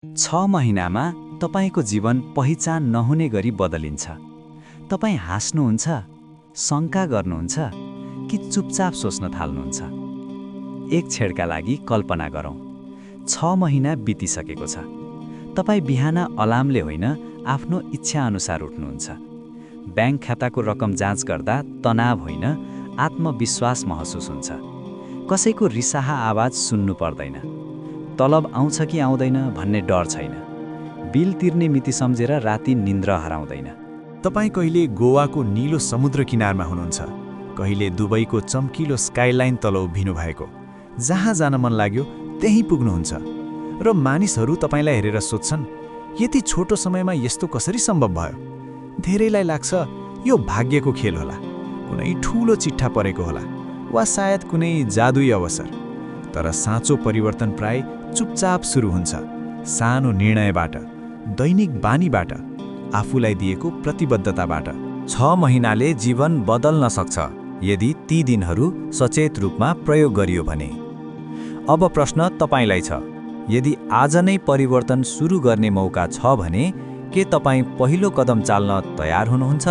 6 महिनामा तपाईको जीवन पहिचान नहुने गरी बदलिन्छ। तपाईँ हाँस्नुहुन्छ, शङ्का गर्नुहुन्छ कि चुपचाप सोच्न थाल्नुहुन्छ? एक क्षणका लागि कल्पना गरौँ। 6 महिना बितिसकेको छ। तपाईँ बिहान अलार्मले होइन, आफ्नो इच्छाअनुसार उठ्नुहुन्छ। ब्याङ्क खाताको रकम जाँच गर्दा तनाव होइन, आत्मविश्वास महसुस हुन्छ। कसैको रिसाहा आवाज सुन्नु पर्दैन। तलब आउँछ कि आउँदैन भन्ने डर छैन। बिल तिर्ने मिति सम्झेर राति निन्द्रा हराउँदैन। तपाईँ कहिले गोवाको नीलो समुद्र किनारमा हुनुहुन्छ, कहिले दुबईको चम्किलो स्काइलाइन तल उभिनु भएको। जहाँ जान मन लाग्यो त्यहीँ पुग्नुहुन्छ। र मानिसहरू तपाईँलाई हेरेर सोध्छन्, यति छोटो समयमा यस्तो कसरी सम्भव भयो? धेरैलाई लाग्छ यो भाग्यको खेल होला, कुनै ठूलो चिट्ठा परेको होला, वा सायद कुनै जादुई अवसर। तर साँचो परिवर्तन प्राय चुपचाप सुरु हुन्छ, सानो निर्णयबाट, दैनिक बानीबाट, आफूलाई दिएको प्रतिबद्धताबाट। 6 महिनाले जीवन बदल्न सक्छ यदि ती दिनहरू सचेत रूपमा प्रयोग गरियो भने। अब प्रश्न तपाईलाई छ, यदि आज नै परिवर्तन सुरु गर्ने मौका छ भने के तपाईँ पहिलो कदम चाल्न तयार हुनुहुन्छ?